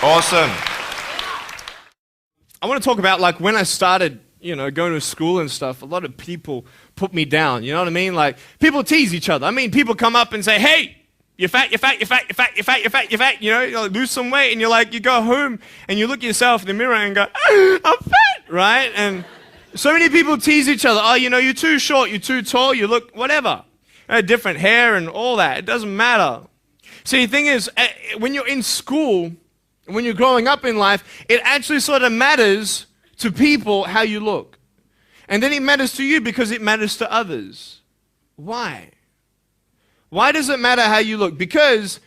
Awesome. I want to talk about like when I started, going to school and stuff, a lot of people put me down, you know what I mean? Like people tease each other. I mean, people come up and say, hey, you're fat, you're fat, you're fat, you're fat, you're fat, you're fat, you're fat, you like, lose some weight, and you go home and you look at yourself in the mirror and go, I'm fat, right? And so many people tease each other. Oh, you're too short, you're too tall, you look whatever. Different hair and all that. It doesn't matter. See, the thing is, when you're in school, when you're growing up in life, it actually sort of matters to people how you look. And then it matters to you because it matters to others. Why? Why does it matter how you look? Because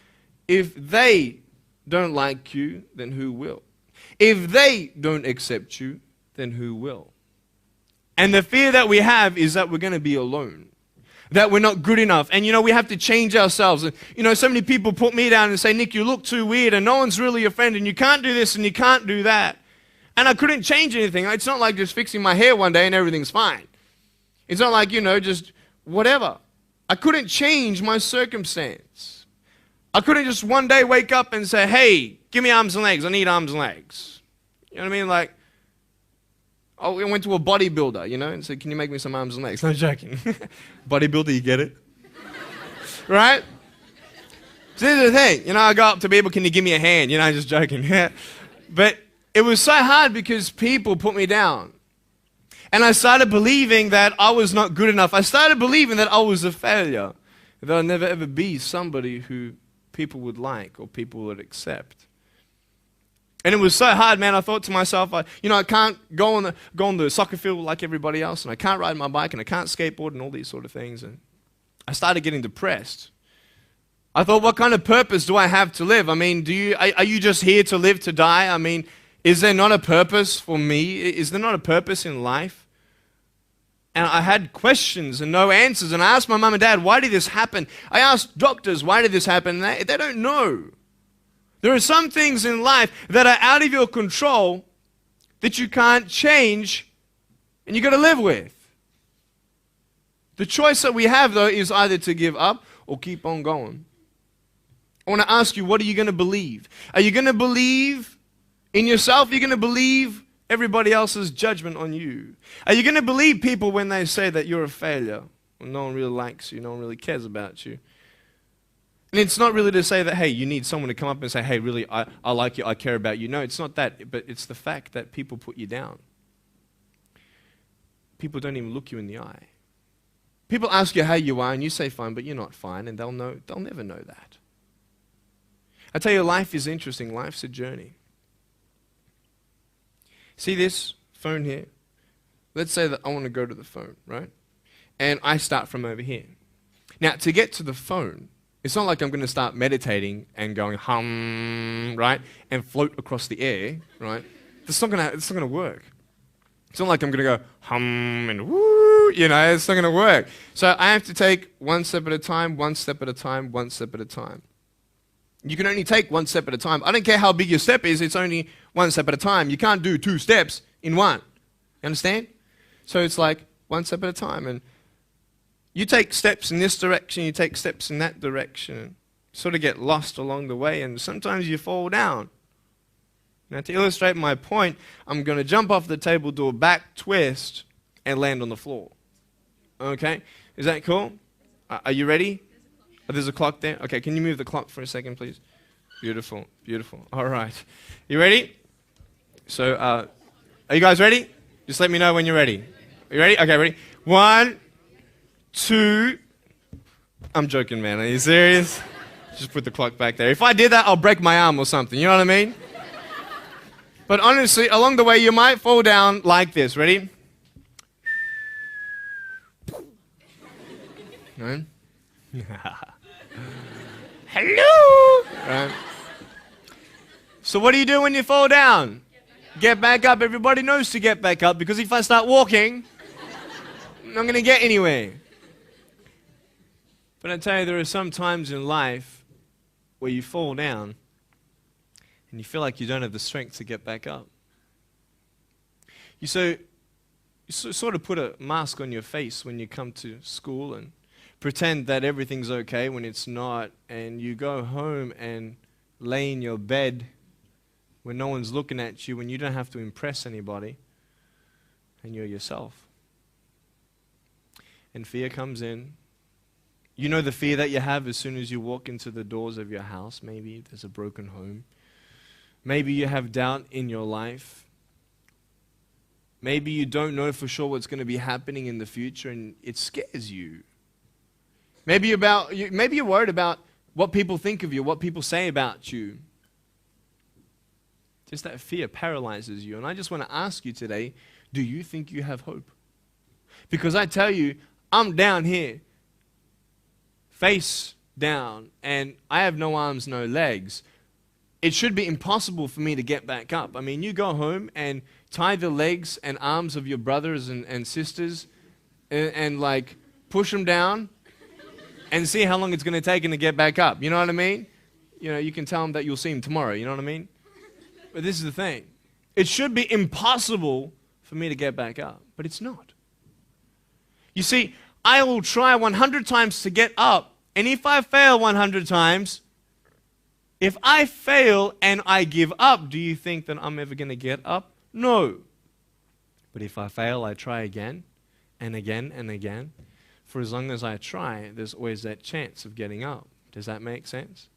if they don't like you, then who will? If they don't accept you, then who will? And the fear that we have is that we're going to be alone, that we're not good enough. And we have to change ourselves. And so many people put me down and say, Nick, you look too weird and no one's really your friend and you can't do this and you can't do that. And I couldn't change anything. It's not like just fixing my hair one day and everything's fine. It's not like, just whatever. I couldn't change my circumstance. I couldn't just one day wake up and say, hey, give me arms and legs. I need arms and legs. You know what I mean? Like, I went to a bodybuilder, and said, can you make me some arms and legs? No, I'm joking. Bodybuilder, you get it? Right? So this is the thing. I go up to people, can you give me a hand? I'm just joking. But it was so hard because people put me down. And I started believing that I was not good enough. I started believing that I was a failure, that I'd never ever be somebody who people would like or people would accept. And it was so hard, man. I thought to myself, I can't go on the soccer field like everybody else, and I can't ride my bike, and I can't skateboard, and all these sort of things. And I started getting depressed. I thought, what kind of purpose do I have to live? I mean, are you just here to live to die? I mean, is there not a purpose for me? Is there not a purpose in life? And I had questions and no answers. And I asked my mum and dad, why did this happen? I asked doctors, why did this happen? And they don't know. There are some things in life that are out of your control that you can't change and you got to live with. The choice that we have, though, is either to give up or keep on going. I want to ask you, what are you going to believe? Are you going to believe in yourself? Are you going to believe everybody else's judgment on you? Are you going to believe people when they say that you're a failure? When no one really likes you, no one really cares about you. And it's not really to say that, hey, you need someone to come up and say, hey, really, I like you, I care about you. No, it's not that, but it's the fact that people put you down. People don't even look you in the eye. People ask you how you are, and you say fine, but you're not fine, and they'll never know that. I tell you, life is interesting. Life's a journey. See this phone here? Let's say that I want to go to the phone, right? And I start from over here. Now, to get to the phone, it's not like I'm going to start meditating and going hum, right? And float across the air, right? It's not going to work. It's not like I'm going to go hum and woo, it's not going to work. So I have to take one step at a time, one step at a time, one step at a time. You can only take one step at a time. I don't care how big your step is, it's only one step at a time. You can't do 2 steps in one. You understand? So it's like one step at a time. And you take steps in this direction, you take steps in that direction. You sort of get lost along the way, and sometimes you fall down. Now, to illustrate my point, I'm going to jump off the table, do a back twist, and land on the floor. Okay? Is that cool? Are you ready? Oh, there's a clock there? Okay, can you move the clock for a second, please? Beautiful, beautiful. All right. You ready? So, are you guys ready? Just let me know when you're ready. Are you ready? Okay, ready? 1, 2. I'm joking, man. Are you serious? Just put the clock back there. If I did that, I'll break my arm or something. You know what I mean? But honestly, along the way, you might fall down like this. Ready? No? Hello! Right. So what do you do when you fall down? Get back up. Everybody knows to get back up, because if I start walking, I'm not going to get anywhere. But I tell you, there are some times in life where you fall down and you feel like you don't have the strength to get back up. You sort of put a mask on your face when you come to school and pretend that everything's okay when it's not, and you go home and lay in your bed when no one's looking at you, when you don't have to impress anybody, and you're yourself. And fear comes in. You know the fear that you have as soon as you walk into the doors of your house. Maybe there's a broken home. Maybe you have doubt in your life. Maybe you don't know for sure what's going to be happening in the future, and it scares you. Maybe you're worried about what people think of you, what people say about you. Just that fear paralyzes you. And I just want to ask you today, do you think you have hope? Because I tell you, I'm down here, face down, and I have no arms, no legs. It should be impossible for me to get back up. I mean, you go home and tie the legs and arms of your brothers and sisters and like push them down and see how long it's going to take them to get back up. You know what I mean? You know, you can tell them that you'll see them tomorrow. You know what I mean? But this is the thing. It should be impossible for me to get back up, but it's not. You see, I will try 100 times to get up, and if I fail 100 times, if I fail and I give up, do you think that I'm ever going to get up? No. But if I fail, I try again and again and again. For as long as I try, there's always that chance of getting up. Does that make sense?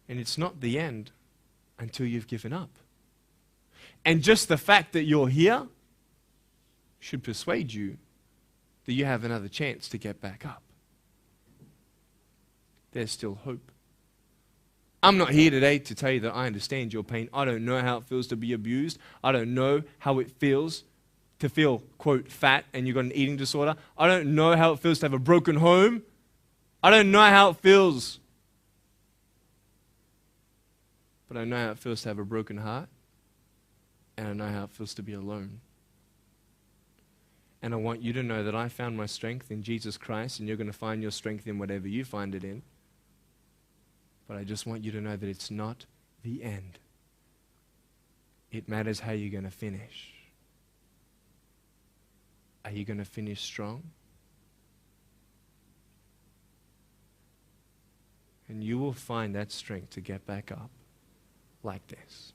And it's not the end until you've given up. And just the fact that you're here should persuade you that you have another chance to get back up. There's still hope. I'm not here today to tell you that I understand your pain. I don't know how it feels to be abused. I don't know how it feels to feel, quote, fat and you've got an eating disorder. I don't know how it feels to have a broken home. I don't know how it feels. But I know how it feels to have a broken heart. And I know how it feels to be alone. And I want you to know that I found my strength in Jesus Christ, and you're going to find your strength in whatever you find it in. But I just want you to know that it's not the end. It matters how you're going to finish. Are you going to finish strong? And you will find that strength to get back up like this.